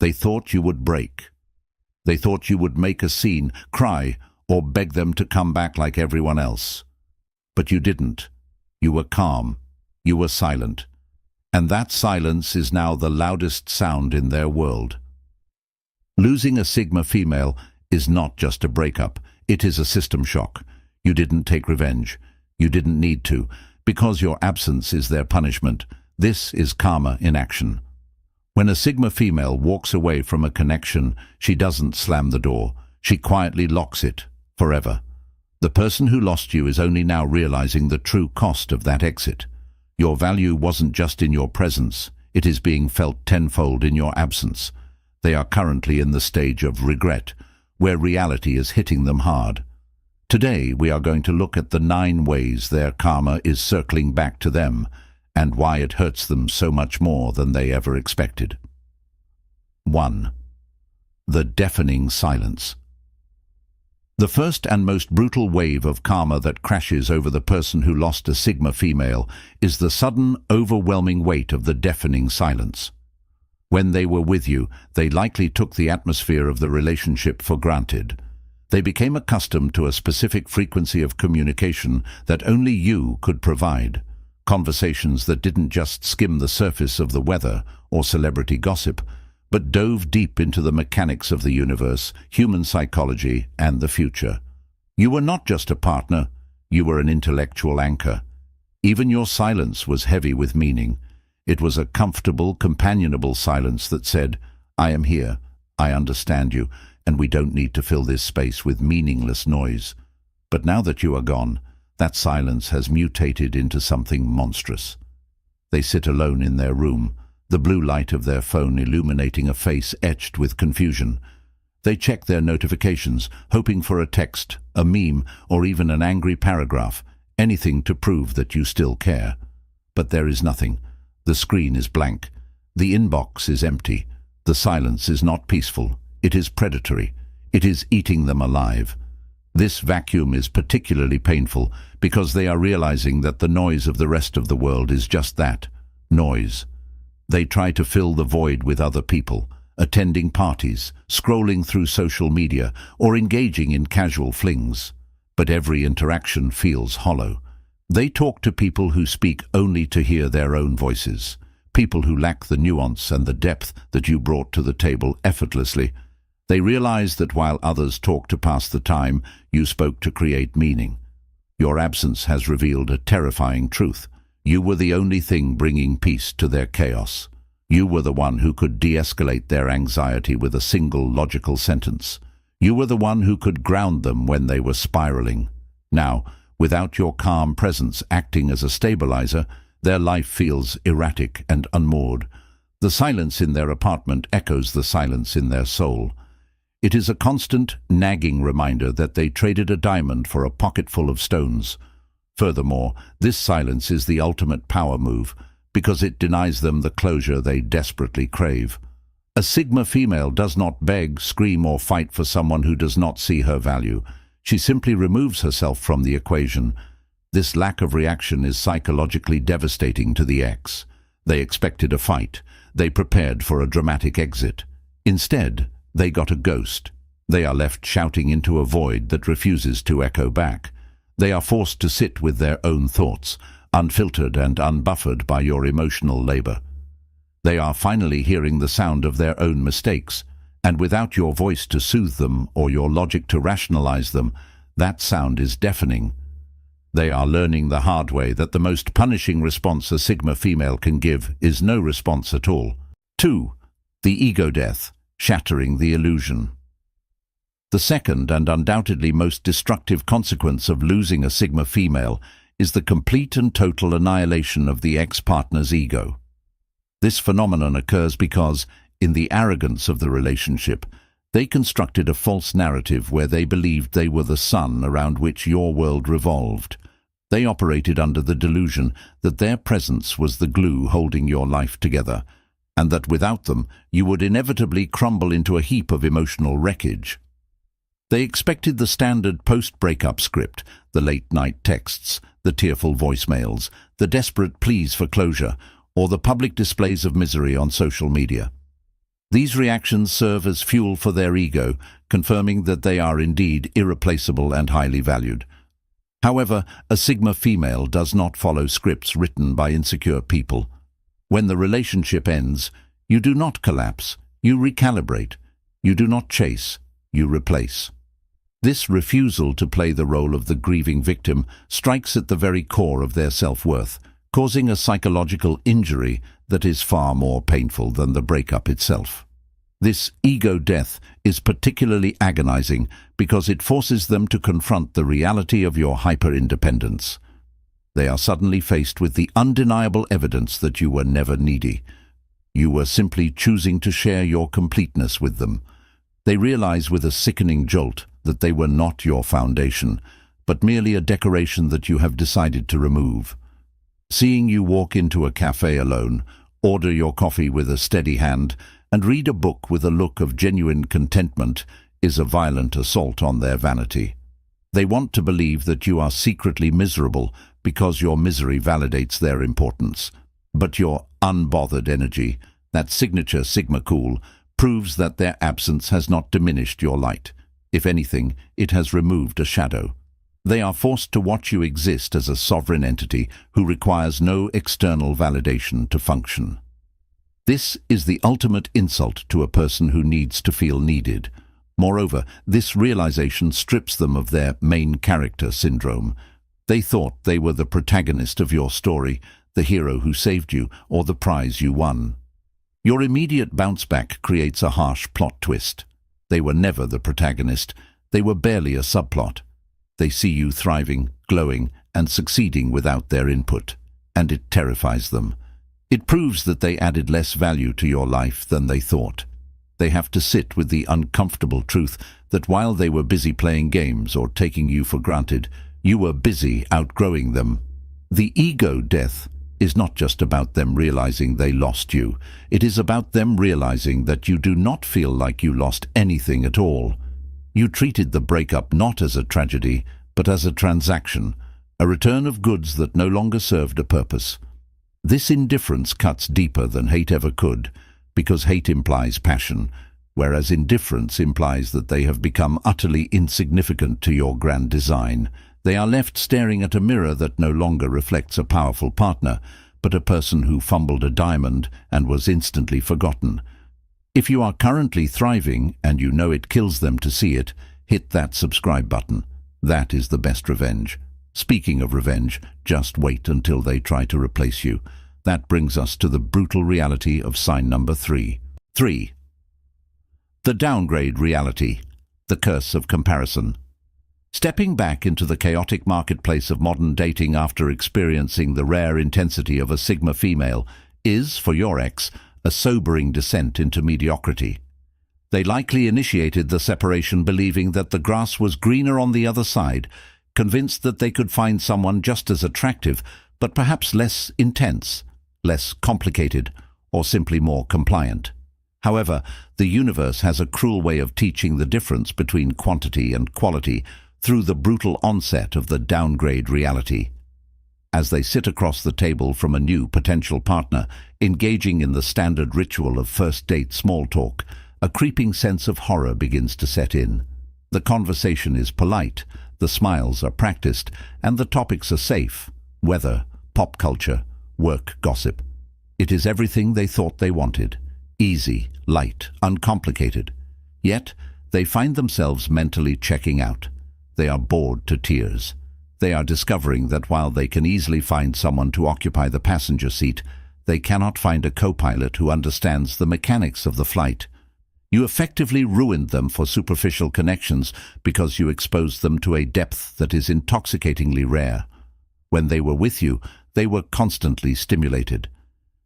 They thought you would break. They thought you would make a scene, cry, or beg them to come back like everyone else. But you didn't. You were calm. You were silent. And that silence is now the loudest sound in their world. Losing a Sigma female is not just a breakup. It is a system shock. You didn't take revenge. You didn't need to, because your absence is their punishment. This is karma in action. When a Sigma female walks away from a connection, she doesn't slam the door. She quietly locks it, forever. The person who lost you is only now realizing the true cost of that exit. Your value wasn't just in your presence. It is being felt tenfold in your absence. They are currently in the stage of regret, where reality is hitting them hard. Today we are going to look at the 9 ways their karma is circling back to them, and why it hurts them so much more than they ever expected. 1. The deafening silence. The first and most brutal wave of karma that crashes over the person who lost a Sigma female is the sudden, overwhelming weight of the deafening silence. When they were with you, they likely took the atmosphere of the relationship for granted. They became accustomed to a specific frequency of communication that only you could provide. Conversations that didn't just skim the surface of the weather or celebrity gossip, but dove deep into the mechanics of the universe, human psychology, and the future. You were not just a partner, you were an intellectual anchor. Even your silence was heavy with meaning. It was a comfortable, companionable silence that said, "I am here, I understand you, and we don't need to fill this space with meaningless noise." But now that you are gone, that silence has mutated into something monstrous. They sit alone in their room, the blue light of their phone illuminating a face etched with confusion. They check their notifications, hoping for a text, a meme, or even an angry paragraph, anything to prove that you still care. But there is nothing. The screen is blank. The inbox is empty. The silence is not peaceful. It is predatory. It is eating them alive. This vacuum is particularly painful because they are realizing that the noise of the rest of the world is just that, noise. They try to fill the void with other people, attending parties, scrolling through social media, or engaging in casual flings. But every interaction feels hollow. They talk to people who speak only to hear their own voices, people who lack the nuance and the depth that you brought to the table effortlessly. They realize that while others talk to pass the time, you spoke to create meaning. Your absence has revealed a terrifying truth. You were the only thing bringing peace to their chaos. You were the one who could de-escalate their anxiety with a single logical sentence. You were the one who could ground them when they were spiraling. Now, without your calm presence acting as a stabilizer, their life feels erratic and unmoored. The silence in their apartment echoes the silence in their soul. It is a constant, nagging reminder that they traded a diamond for a pocketful of stones. Furthermore, this silence is the ultimate power move, because it denies them the closure they desperately crave. A Sigma female does not beg, scream, or fight for someone who does not see her value. She simply removes herself from the equation. This lack of reaction is psychologically devastating to the ex. They expected a fight. They prepared for a dramatic exit. Instead, they got a ghost. They are left shouting into a void that refuses to echo back. They are forced to sit with their own thoughts, unfiltered and unbuffered by your emotional labor. They are finally hearing the sound of their own mistakes, and without your voice to soothe them or your logic to rationalize them, that sound is deafening. They are learning the hard way that the most punishing response a Sigma female can give is no response at all. 2. The ego death, shattering the illusion. The second and undoubtedly most destructive consequence of losing a Sigma female is the complete and total annihilation of the ex-partner's ego. This phenomenon occurs because, in the arrogance of the relationship, they constructed a false narrative where they believed they were the sun around which your world revolved. They operated under the delusion that their presence was the glue holding your life together, and that without them you would inevitably crumble into a heap of emotional wreckage. They expected the standard post-breakup script, the late-night texts, the tearful voicemails, the desperate pleas for closure, or the public displays of misery on social media. These reactions serve as fuel for their ego, confirming that they are indeed irreplaceable and highly valued. However, a Sigma female does not follow scripts written by insecure people. When the relationship ends, you do not collapse, you recalibrate. You do not chase, you replace. This refusal to play the role of the grieving victim strikes at the very core of their self-worth, causing a psychological injury that is far more painful than the breakup itself. This ego death is particularly agonizing because it forces them to confront the reality of your hyper-independence. They are suddenly faced with the undeniable evidence that you were never needy. You were simply choosing to share your completeness with them. They realize with a sickening jolt that they were not your foundation, but merely a decoration that you have decided to remove. Seeing you walk into a cafe alone, order your coffee with a steady hand, and read a book with a look of genuine contentment is a violent assault on their vanity. They want to believe that you are secretly miserable because your misery validates their importance. But your unbothered energy, that signature Sigma cool, proves that their absence has not diminished your light. If anything, it has removed a shadow. They are forced to watch you exist as a sovereign entity who requires no external validation to function. This is the ultimate insult to a person who needs to feel needed. Moreover, this realization strips them of their main character syndrome. They thought they were the protagonist of your story, the hero who saved you, or the prize you won. Your immediate bounce back creates a harsh plot twist. They were never the protagonist. They were barely a subplot. They see you thriving, glowing, and succeeding without their input, and it terrifies them. It proves that they added less value to your life than they thought. They have to sit with the uncomfortable truth that while they were busy playing games or taking you for granted, you were busy outgrowing them. The ego death is not just about them realizing they lost you. It is about them realizing that you do not feel like you lost anything at all. You treated the breakup not as a tragedy, but as a transaction, a return of goods that no longer served a purpose. This indifference cuts deeper than hate ever could, because hate implies passion, whereas indifference implies that they have become utterly insignificant to your grand design. They are left staring at a mirror that no longer reflects a powerful partner, but a person who fumbled a diamond and was instantly forgotten. If you are currently thriving and you know it kills them to see it, hit that subscribe button. That is the best revenge. Speaking of revenge, just wait until they try to replace you. That brings us to the brutal reality of sign number 3. 3. The downgrade reality, the curse of comparison. Stepping back into the chaotic marketplace of modern dating after experiencing the rare intensity of a Sigma female is, for your ex, a sobering descent into mediocrity. They likely initiated the separation believing that the grass was greener on the other side, convinced that they could find someone just as attractive, but perhaps less intense, less complicated, or simply more compliant. However, the universe has a cruel way of teaching the difference between quantity and quality through the brutal onset of the downgrade reality. As they sit across the table from a new potential partner, engaging in the standard ritual of first date small talk, a creeping sense of horror begins to set in. The conversation is polite, the smiles are practiced, and the topics are safe: weather, pop culture, work gossip. It is everything they thought they wanted: easy, light, uncomplicated. Yet, they find themselves mentally checking out. They are bored to tears. They are discovering that while they can easily find someone to occupy the passenger seat, they cannot find a co-pilot who understands the mechanics of the flight. You effectively ruined them for superficial connections because you exposed them to a depth that is intoxicatingly rare. When they were with you, they were constantly stimulated.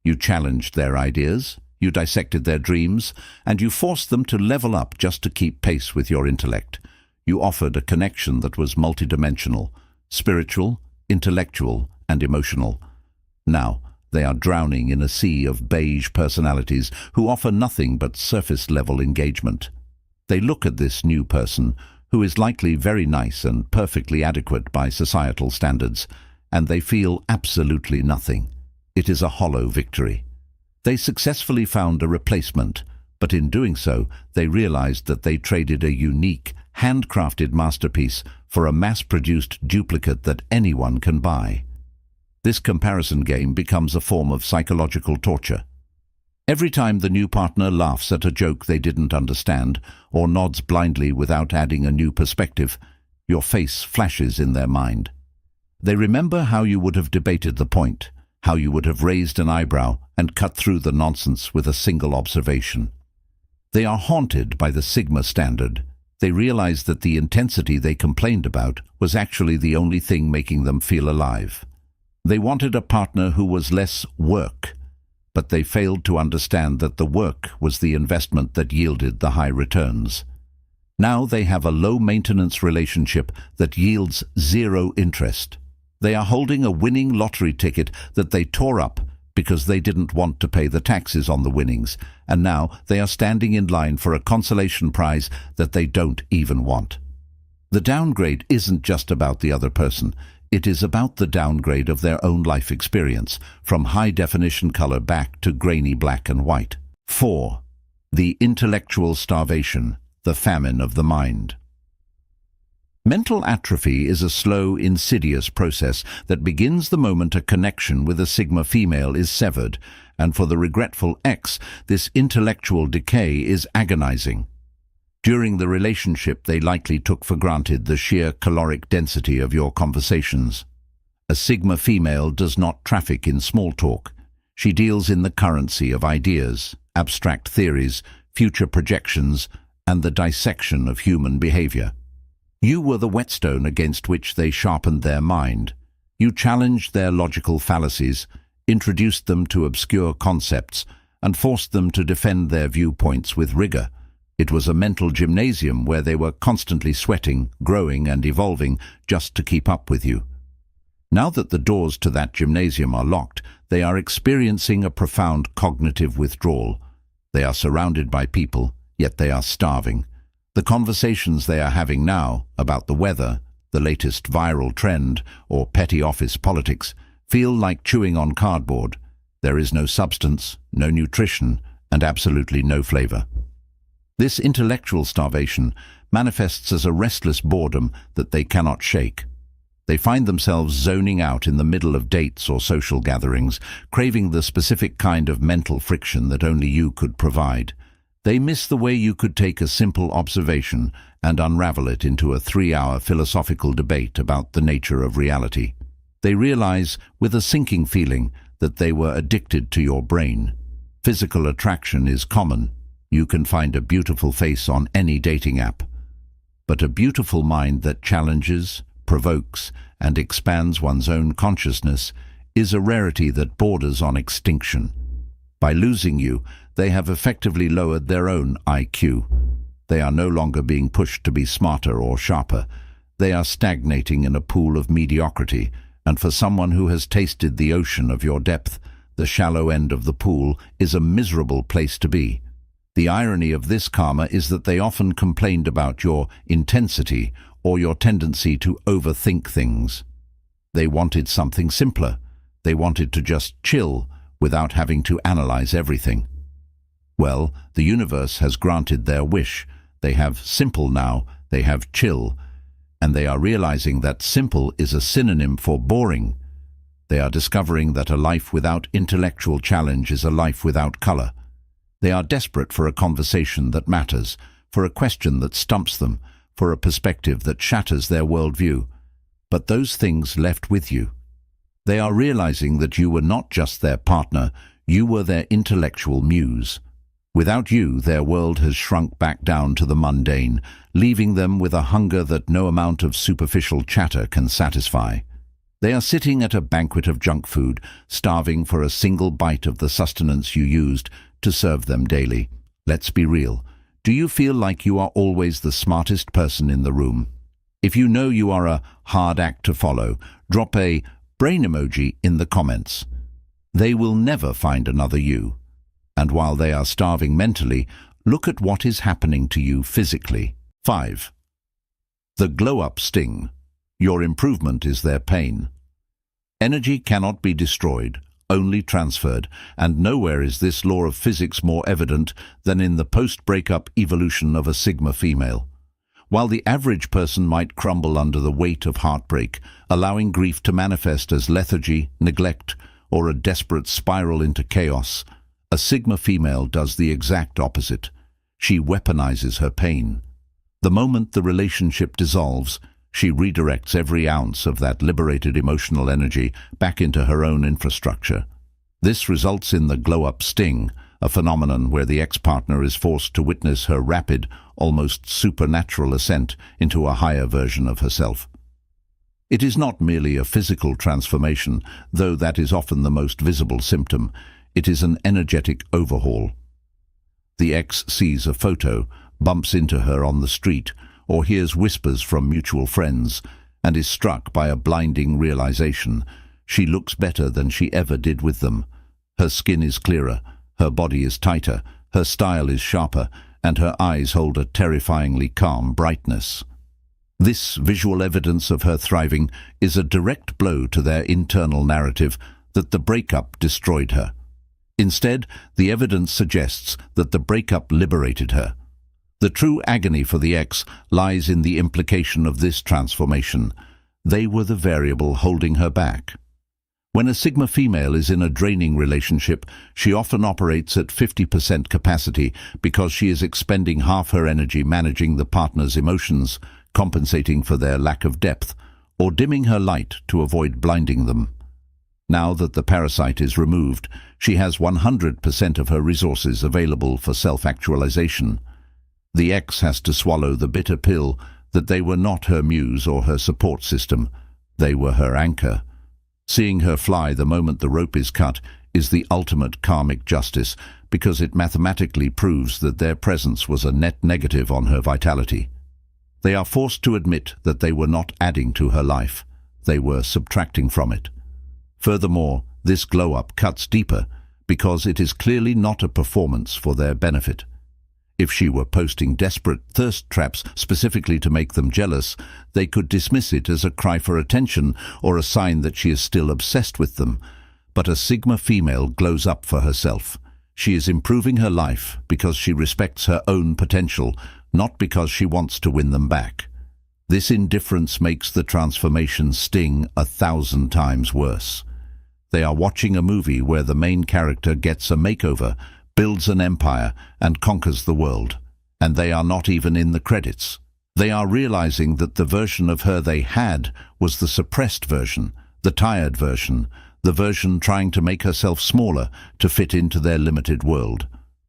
You challenged their ideas, you dissected their dreams, and you forced them to level up just to keep pace with your intellect. You offered a connection that was multidimensional, spiritual, intellectual, and emotional. Now, they are drowning in a sea of beige personalities who offer nothing but surface-level engagement. They look at this new person, who is likely very nice and perfectly adequate by societal standards, and they feel absolutely nothing. It is a hollow victory. They successfully found a replacement, But in doing so, they realized that they traded a unique, handcrafted masterpiece for a mass-produced duplicate that anyone can buy. This comparison game becomes a form of psychological torture. Every time the new partner laughs at a joke they didn't understand or nods blindly without adding a new perspective, your face flashes in their mind. They remember how you would have debated the point, how you would have raised an eyebrow and cut through the nonsense with a single observation. They are haunted by the Sigma standard. They realize that the intensity they complained about was actually the only thing making them feel alive. They wanted a partner who was less work, but they failed to understand that the work was the investment that yielded the high returns. Now they have a low-maintenance relationship that yields zero interest. They are holding a winning lottery ticket that they tore up because they didn't want to pay the taxes on the winnings, and now they are standing in line for a consolation prize that they don't even want. The downgrade isn't just about the other person. It is about the downgrade of their own life experience, from high-definition color back to grainy black and white. 4. The intellectual starvation, the famine of the mind. Mental atrophy is a slow, insidious process that begins the moment a connection with a Sigma female is severed, and for the regretful X, this intellectual decay is agonizing. During the relationship, they likely took for granted the sheer caloric density of your conversations. A Sigma female does not traffic in small talk. She deals in the currency of ideas, abstract theories, future projections, and the dissection of human behavior. You were the whetstone against which they sharpened their mind. You challenged their logical fallacies, introduced them to obscure concepts, and forced them to defend their viewpoints with rigor. It was a mental gymnasium where they were constantly sweating, growing, and evolving just to keep up with you. Now that the doors to that gymnasium are locked, they are experiencing a profound cognitive withdrawal. They are surrounded by people, yet they are starving. The conversations they are having now about the weather, the latest viral trend, or petty office politics feel like chewing on cardboard. There is no substance, no nutrition, and absolutely no flavor. This intellectual starvation manifests as a restless boredom that they cannot shake. They find themselves zoning out in the middle of dates or social gatherings, craving the specific kind of mental friction that only you could provide. They miss the way you could take a simple observation and unravel it into a 3-hour philosophical debate about the nature of reality. They realize, with a sinking feeling, that they were addicted to your brain. Physical attraction is common. You can find a beautiful face on any dating app. But a beautiful mind that challenges, provokes, and expands one's own consciousness is a rarity that borders on extinction. By losing you, they have effectively lowered their own IQ. They are no longer being pushed to be smarter or sharper. They are stagnating in a pool of mediocrity, and for someone who has tasted the ocean of your depth, the shallow end of the pool is a miserable place to be. The irony of this karma is that they often complained about your intensity or your tendency to overthink things. They wanted something simpler. They wanted to just chill without having to analyze everything. Well, the universe has granted their wish. They have simple now, they have chill, and they are realizing that simple is a synonym for boring. They are discovering that a life without intellectual challenge is a life without color. They are desperate for a conversation that matters, for a question that stumps them, for a perspective that shatters their worldview. But those things left with you. They are realizing that you were not just their partner, you were their intellectual muse. Without you, their world has shrunk back down to the mundane, leaving them with a hunger that no amount of superficial chatter can satisfy. They are sitting at a banquet of junk food, starving for a single bite of the sustenance you used to serve them daily. Let's be real. Do you feel like you are always the smartest person in the room? If you know you are a hard act to follow, drop a brain emoji in the comments. They will never find another you. And while they are starving mentally, look at what is happening to you physically. 5. The glow-up sting. Your improvement is their pain. Energy cannot be destroyed, only transferred, and nowhere is this law of physics more evident than in the post-breakup evolution of a Sigma female. While the average person might crumble under the weight of heartbreak, allowing grief to manifest as lethargy, neglect, or a desperate spiral into chaos, a Sigma female does the exact opposite. She weaponizes her pain. The moment the relationship dissolves, she redirects every ounce of that liberated emotional energy back into her own infrastructure. This results in the glow-up sting, a phenomenon where the ex-partner is forced to witness her rapid, almost supernatural ascent into a higher version of herself. It is not merely a physical transformation, though that is often the most visible symptom. It is an energetic overhaul. The ex sees a photo, bumps into her on the street, or hears whispers from mutual friends, and is struck by a blinding realization. She looks better than she ever did with them. Her skin is clearer, her body is tighter, her style is sharper, and her eyes hold a terrifyingly calm brightness. This visual evidence of her thriving is a direct blow to their internal narrative that the breakup destroyed her. Instead, the evidence suggests that the breakup liberated her. The true agony for the ex lies in the implication of this transformation. They were the variable holding her back. When a Sigma female is in a draining relationship, she often operates at 50% capacity because she is expending half her energy managing the partner's emotions, compensating for their lack of depth, or dimming her light to avoid blinding them. Now that the parasite is removed, she has 100% of her resources available for self-actualization. The ex has to swallow the bitter pill that they were not her muse or her support system. They were her anchor. Seeing her fly the moment the rope is cut is the ultimate karmic justice because it mathematically proves that their presence was a net negative on her vitality. They are forced to admit that they were not adding to her life. They were subtracting from it. Furthermore, this glow-up cuts deeper because it is clearly not a performance for their benefit. If she were posting desperate thirst traps specifically to make them jealous, they could dismiss it as a cry for attention or a sign that she is still obsessed with them. But a Sigma female glows up for herself. She is improving her life because she respects her own potential, not because she wants to win them back. This indifference makes the transformation sting 1,000 times worse. They are watching a movie where the main character gets a makeover, builds an empire, and conquers the world. And they are not even in the credits. They are realizing that the version of her they had was the suppressed version, the tired version, the version trying to make herself smaller to fit into their limited world.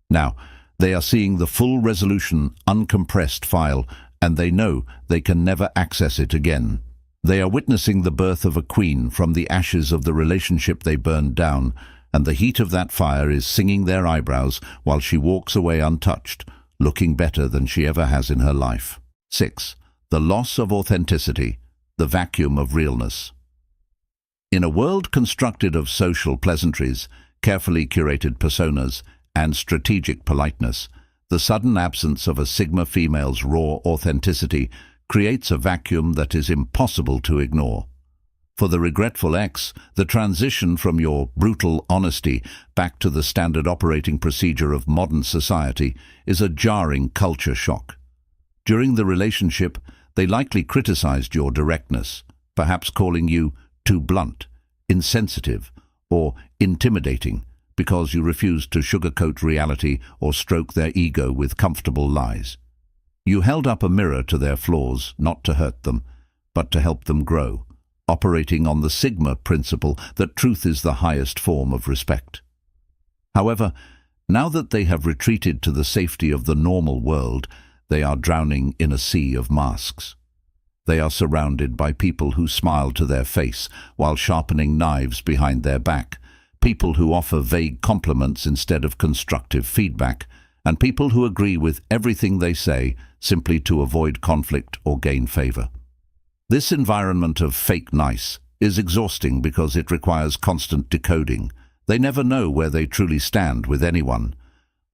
Now, they are seeing the full resolution, uncompressed file, and they know they can never access it again. They are witnessing the birth of a queen from the ashes of the relationship they burned down, and the heat of that fire is singing their eyebrows while she walks away untouched, looking better than she ever has in her life. 6. The loss of authenticity, the vacuum of realness. In a world constructed of social pleasantries, carefully curated personas, and strategic politeness, the sudden absence of a Sigma female's raw authenticity creates a vacuum that is impossible to ignore. For the regretful ex, the transition from your brutal honesty back to the standard operating procedure of modern society is a jarring culture shock. During the relationship, they likely criticized your directness, perhaps calling you too blunt, insensitive, or intimidating because you refused to sugarcoat reality or stroke their ego with comfortable lies. You held up a mirror to their flaws, not to hurt them, but to help them grow, operating on the Sigma principle that truth is the highest form of respect. However, now that they have retreated to the safety of the normal world, they are drowning in a sea of masks. They are surrounded by people who smile to their face while sharpening knives behind their back, people who offer vague compliments instead of constructive feedback, and people who agree with everything they say simply to avoid conflict or gain favor. This environment of fake nice is exhausting because it requires constant decoding. They never know where they truly stand with anyone.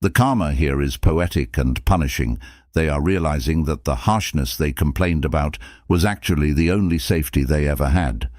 The karma here is poetic and punishing. They are realizing that the harshness they complained about was actually the only safety they ever had.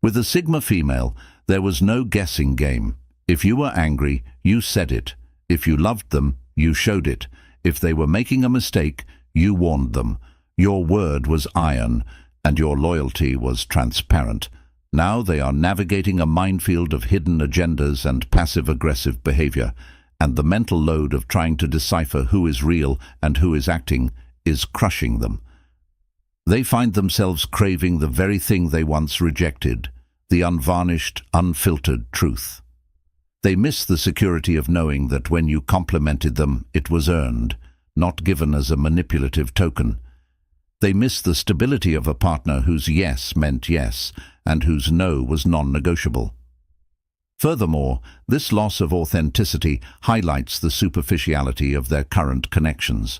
With a Sigma female, There was no guessing game. If you were angry, you said it. If you loved them, you showed it. If they were making a mistake, you warned them. Your word was iron, and your loyalty was transparent. Now they are navigating a minefield of hidden agendas and passive-aggressive behavior, and the mental load of trying to decipher who is real and who is acting is crushing them. They find themselves craving the very thing they once rejected, the unvarnished, unfiltered truth. They miss the security of knowing that when you complimented them, it was earned, not given as a manipulative token. They miss the stability of a partner whose yes meant yes, and whose no was non-negotiable. Furthermore, this loss of authenticity highlights the superficiality of their current connections.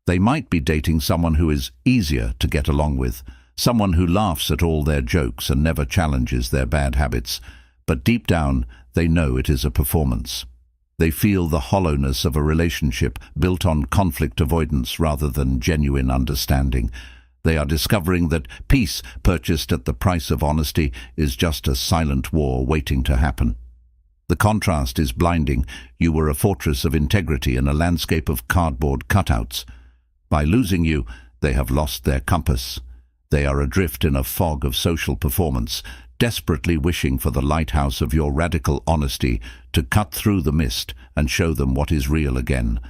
They might be dating someone who is easier to get along with, someone who laughs at all their jokes and never challenges their bad habits, but deep down, they know it is a performance. They feel the hollowness of a relationship built on conflict avoidance rather than genuine understanding. They are discovering that peace purchased at the price of honesty is just a silent war waiting to happen. The contrast is blinding. You were a fortress of integrity in a landscape of cardboard cutouts. By losing you, they have lost their compass. They are adrift in a fog of social performance, desperately wishing for the lighthouse of your radical honesty to cut through the mist and show them what is real again.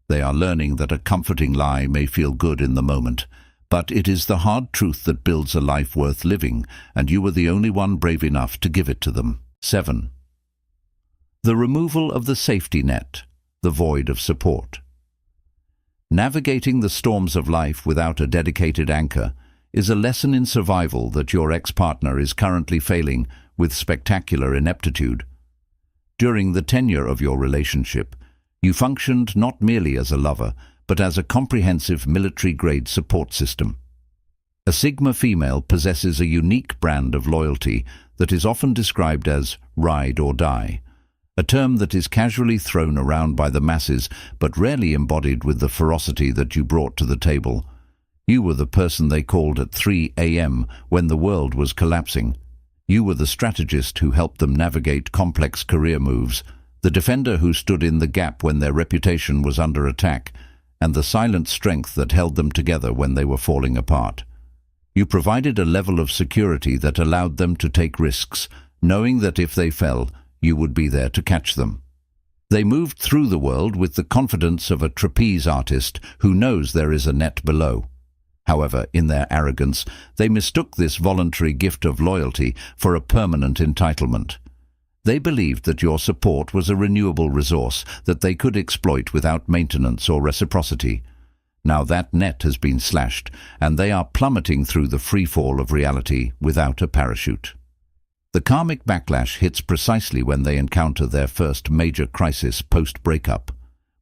They are learning that a comforting lie may feel good in the moment, but it is the hard truth that builds a life worth living, and you were the only one brave enough to give it to them. 7. The removal of the safety net, the void of support. Navigating the storms of life without a dedicated anchor is a lesson in survival that your ex-partner is currently failing with spectacular ineptitude. During the tenure of your relationship, you functioned not merely as a lover, but as a comprehensive military-grade support system. A Sigma female possesses a unique brand of loyalty that is often described as ride or die, a term that is casually thrown around by the masses but rarely embodied with the ferocity that you brought to the table. You were the person they called at 3 a.m. when the world was collapsing. You were the strategist who helped them navigate complex career moves, the defender who stood in the gap when their reputation was under attack, and the silent strength that held them together when they were falling apart. You provided a level of security that allowed them to take risks, knowing that if they fell, you would be there to catch them. They moved through the world with the confidence of a trapeze artist who knows there is a net below. However, in their arrogance, they mistook this voluntary gift of loyalty for a permanent entitlement. They believed that your support was a renewable resource that they could exploit without maintenance or reciprocity. Now that net has been slashed, and they are plummeting through the freefall of reality without a parachute. The karmic backlash hits precisely when they encounter their first major crisis post-breakup,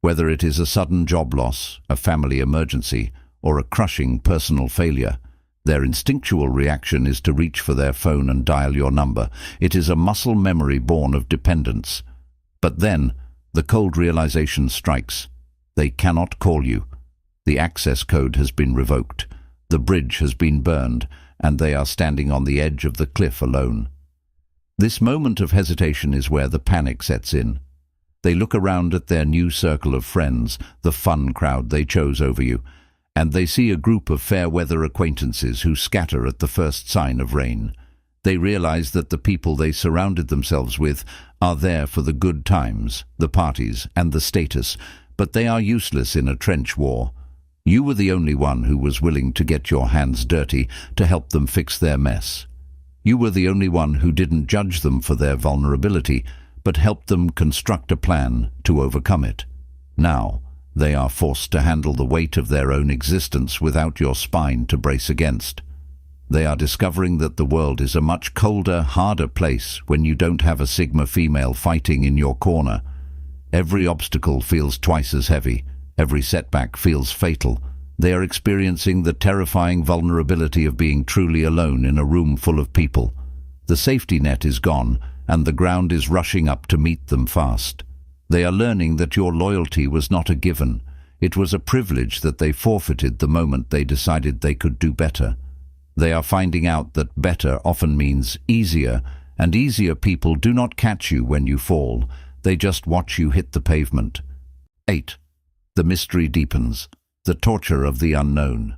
whether it is a sudden job loss, a family emergency, or a crushing personal failure. Their instinctual reaction is to reach for their phone and dial your number. It is a muscle memory born of dependence. But then, the cold realization strikes. They cannot call you. The access code has been revoked. The bridge has been burned, and they are standing on the edge of the cliff alone. This moment of hesitation is where the panic sets in. They look around at their new circle of friends, the fun crowd they chose over you, and they see a group of fair-weather acquaintances who scatter at the first sign of rain. They realize that the people they surrounded themselves with are there for the good times, the parties, and the status, but they are useless in a trench war. You were the only one who was willing to get your hands dirty to help them fix their mess. You were the only one who didn't judge them for their vulnerability, but helped them construct a plan to overcome it. Now, they are forced to handle the weight of their own existence without your spine to brace against. They are discovering that the world is a much colder, harder place when you don't have a Sigma female fighting in your corner. Every obstacle feels twice as heavy. Every setback feels fatal. They are experiencing the terrifying vulnerability of being truly alone in a room full of people. The safety net is gone, and the ground is rushing up to meet them fast. They are learning that your loyalty was not a given. It was a privilege that they forfeited the moment they decided they could do better. They are finding out that better often means easier, and easier people do not catch you when you fall. They just watch you hit the pavement. 8. The mystery deepens. The torture of the unknown.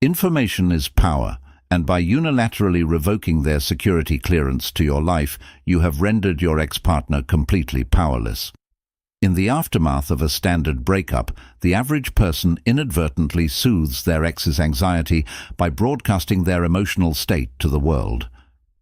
Information is power, and by unilaterally revoking their security clearance to your life, you have rendered your ex-partner completely powerless. In the aftermath of a standard breakup, the average person inadvertently soothes their ex's anxiety by broadcasting their emotional state to the world.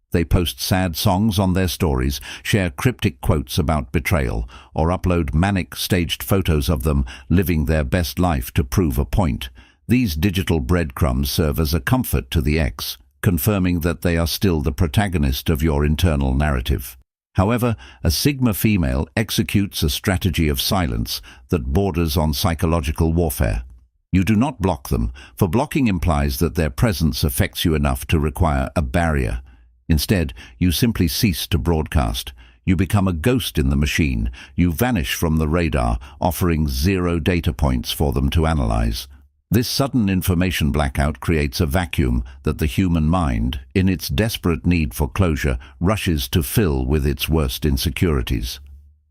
They post sad songs on their stories, share cryptic quotes about betrayal, or upload manic, staged photos of them living their best life to prove a point. These digital breadcrumbs serve as a comfort to the ex, confirming that they are still the protagonist of your internal narrative. However, a Sigma female executes a strategy of silence that borders on psychological warfare. You do not block them, for blocking implies that their presence affects you enough to require a barrier. Instead, you simply cease to broadcast. You become a ghost in the machine. You vanish from the radar, offering 0 data points for them to analyze. This sudden information blackout creates a vacuum that the human mind, in its desperate need for closure, rushes to fill with its worst insecurities.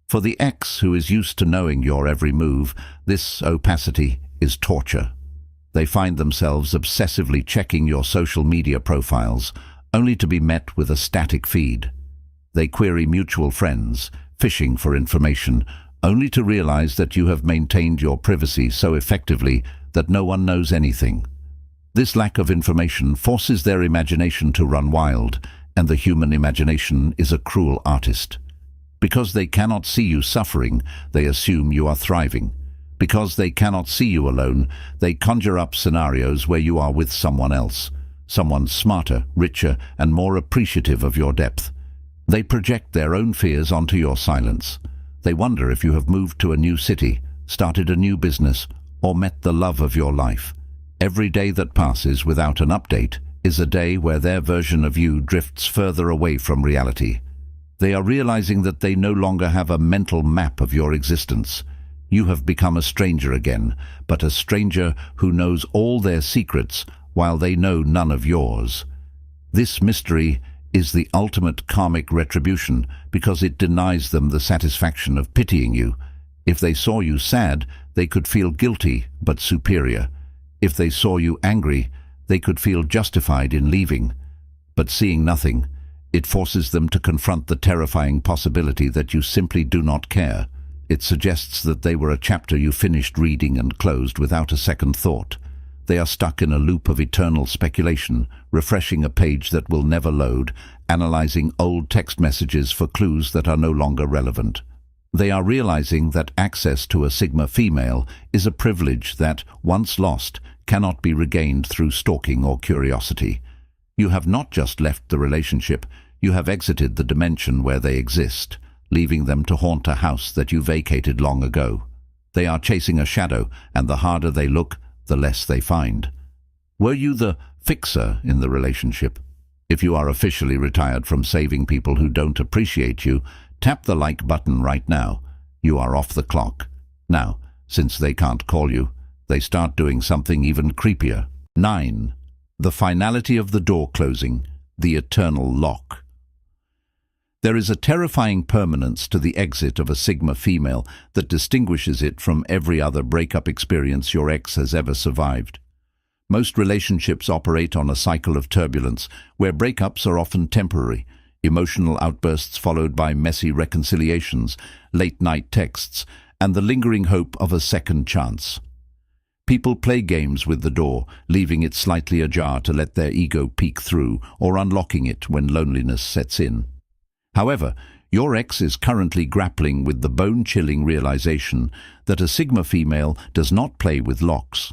For the ex who is used to knowing your every move, this opacity is torture. They find themselves obsessively checking your social media profiles, only to be met with a static feed. They query mutual friends, fishing for information, only to realize that you have maintained your privacy so effectively that no one knows anything. This lack of information forces their imagination to run wild, and the human imagination is a cruel artist. Because they cannot see you suffering, they assume you are thriving. Because they cannot see you alone, they conjure up scenarios where you are with someone else, someone smarter, richer, and more appreciative of your depth. They project their own fears onto your silence. They wonder if you have moved to a new city, started a new business, or met the love of your life. Every day that passes without an update is a day where their version of you drifts further away from reality. They are realizing that they no longer have a mental map of your existence. You have become a stranger again, but a stranger who knows all their secrets while they know none of yours. This mystery is the ultimate karmic retribution because it denies them the satisfaction of pitying you. If they saw you sad, they could feel guilty but superior. If they saw you angry, they could feel justified in leaving. But seeing nothing, it forces them to confront the terrifying possibility that you simply do not care. It suggests that they were a chapter you finished reading and closed without a second thought. They are stuck in a loop of eternal speculation, refreshing a page that will never load, analyzing old text messages for clues that are no longer relevant. They are realizing that access to a Sigma female is a privilege that, once lost, cannot be regained through stalking or curiosity. You have not just left the relationship, you have exited the dimension where they exist, leaving them to haunt a house that you vacated long ago. They are chasing a shadow, and the harder they look, the less they find. Were you the fixer in the relationship? If you are officially retired from saving people who don't appreciate you, tap the like button right now. You are off the clock. Now, since they can't call you, they start doing something even creepier. 9. The finality of the door closing, the eternal lock. There is a terrifying permanence to the exit of a Sigma female that distinguishes it from every other breakup experience your ex has ever survived. Most relationships operate on a cycle of turbulence, where breakups are often temporary, emotional outbursts followed by messy reconciliations, late-night texts, and the lingering hope of a second chance. People play games with the door, leaving it slightly ajar to let their ego peek through, or unlocking it when loneliness sets in. However, your ex is currently grappling with the bone-chilling realization that a Sigma female does not play with locks.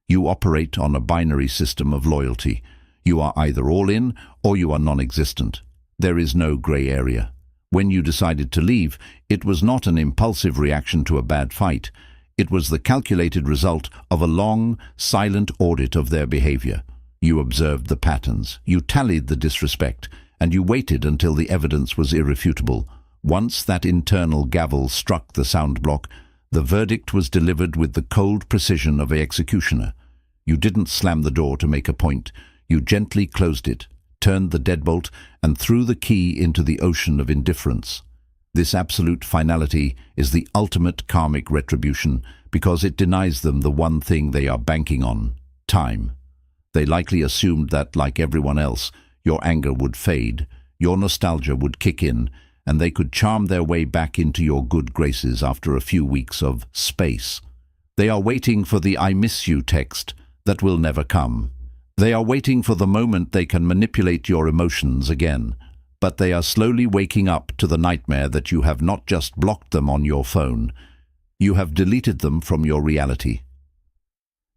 You operate on a binary system of loyalty. You are either all in or you are non-existent. There is no gray area. When you decided to leave, it was not an impulsive reaction to a bad fight. It was the calculated result of a long, silent audit of their behavior. You observed the patterns, you tallied the disrespect, and you waited until the evidence was irrefutable. Once that internal gavel struck the sound block, the verdict was delivered with the cold precision of an executioner. You didn't slam the door to make a point. You gently closed it, turned the deadbolt, and threw the key into the ocean of indifference. This absolute finality is the ultimate karmic retribution because it denies them the one thing they are banking on: time. They likely assumed that, like everyone else, your anger would fade, your nostalgia would kick in, and they could charm their way back into your good graces after a few weeks of space. They are waiting for the "I miss you" text that will never come. They are waiting for the moment they can manipulate your emotions again, but they are slowly waking up to the nightmare that you have not just blocked them on your phone, you have deleted them from your reality.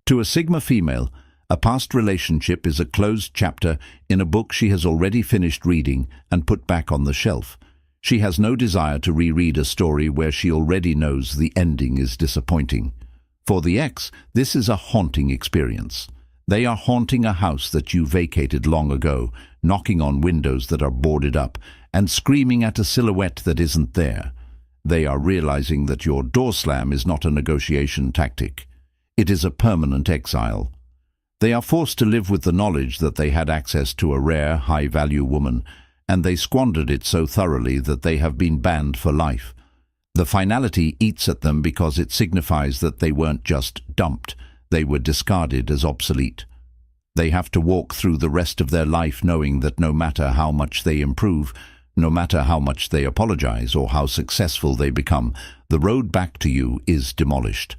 To a Sigma female, a past relationship is a closed chapter in a book she has already finished reading and put back on the shelf. She has no desire to reread a story where she already knows the ending is disappointing. For the ex, this is a haunting experience. They are haunting a house that you vacated long ago, knocking on windows that are boarded up, and screaming at a silhouette that isn't there. They are realizing that your door slam is not a negotiation tactic. It is a permanent exile. They are forced to live with the knowledge that they had access to a rare, high-value woman, and they squandered it so thoroughly that they have been banned for life. The finality eats at them because it signifies that they weren't just dumped, they were discarded as obsolete. They have to walk through the rest of their life knowing that no matter how much they improve, no matter how much they apologize or how successful they become, the road back to you is demolished.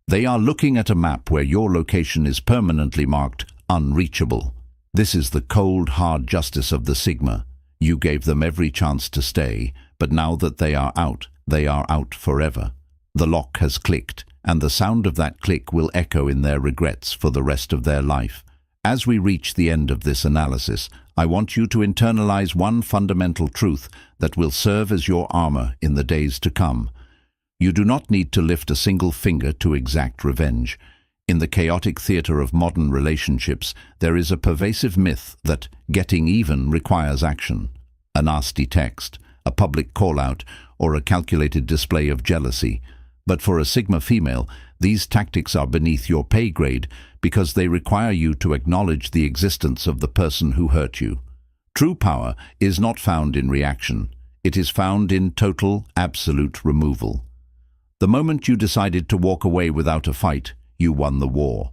They are looking at a map where your location is permanently marked unreachable. This is the cold, hard justice of the Sigma. You gave them every chance to stay, but now that they are out forever. The lock has clicked, and the sound of that click will echo in their regrets for the rest of their life. As we reach the end of this analysis, I want you to internalize one fundamental truth that will serve as your armor in the days to come. You do not need to lift a single finger to exact revenge. In the chaotic theater of modern relationships, there is a pervasive myth that getting even requires action. A nasty text, a public call-out, or a calculated display of jealousy. But for a Sigma female, these tactics are beneath your pay grade because they require you to acknowledge the existence of the person who hurt you. True power is not found in reaction. It is found in total, absolute removal. The moment you decided to walk away without a fight, you won the war.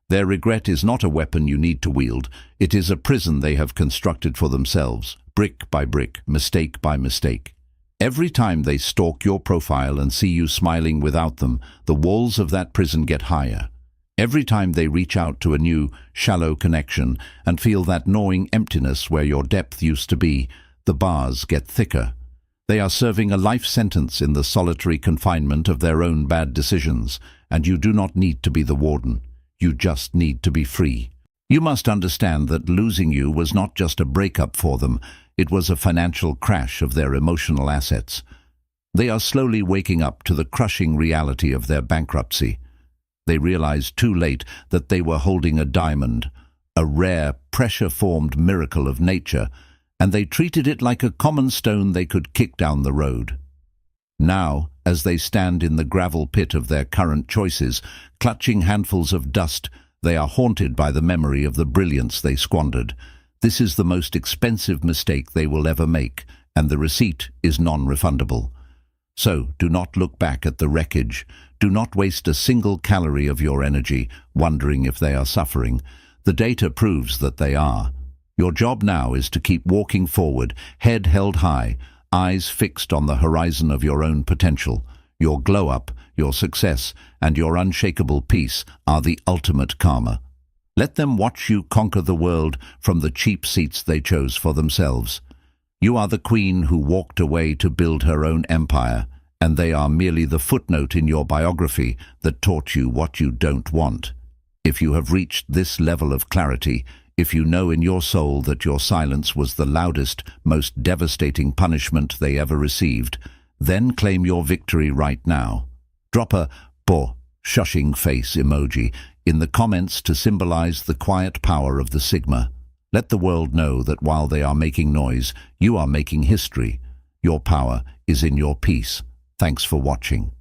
Their regret is not a weapon you need to wield. It is a prison they have constructed for themselves, brick by brick, mistake by mistake. Every time they stalk your profile and see you smiling without them, the walls of that prison get higher. Every time they reach out to a new, shallow connection and feel that gnawing emptiness where your depth used to be, the bars get thicker. They are serving a life sentence in the solitary confinement of their own bad decisions, and you do not need to be the warden. You just need to be free. You must understand that losing you was not just a breakup for them, it was a financial crash of their emotional assets. They are slowly waking up to the crushing reality of their bankruptcy. They realized too late that they were holding a diamond, a rare, pressure-formed miracle of nature, and they treated it like a common stone they could kick down the road. Now, as they stand in the gravel pit of their current choices, clutching handfuls of dust, they are haunted by the memory of the brilliance they squandered. This is the most expensive mistake they will ever make, and the receipt is non-refundable. So, do not look back at the wreckage. Do not waste a single calorie of your energy wondering if they are suffering. The data proves that they are. Your job now is to keep walking forward, head held high, eyes fixed on the horizon of your own potential. Your glow-up, your success, and your unshakable peace are the ultimate karma. Let them watch you conquer the world from the cheap seats they chose for themselves. You are the queen who walked away to build her own empire, and they are merely the footnote in your biography that taught you what you don't want. If you have reached this level of clarity, if you know in your soul that your silence was the loudest, most devastating punishment they ever received, then claim your victory right now. Drop a shushing face emoji in the comments to symbolize the quiet power of the Sigma. Let the world know that while they are making noise, you are making history. Your power is in your peace. Thanks for watching.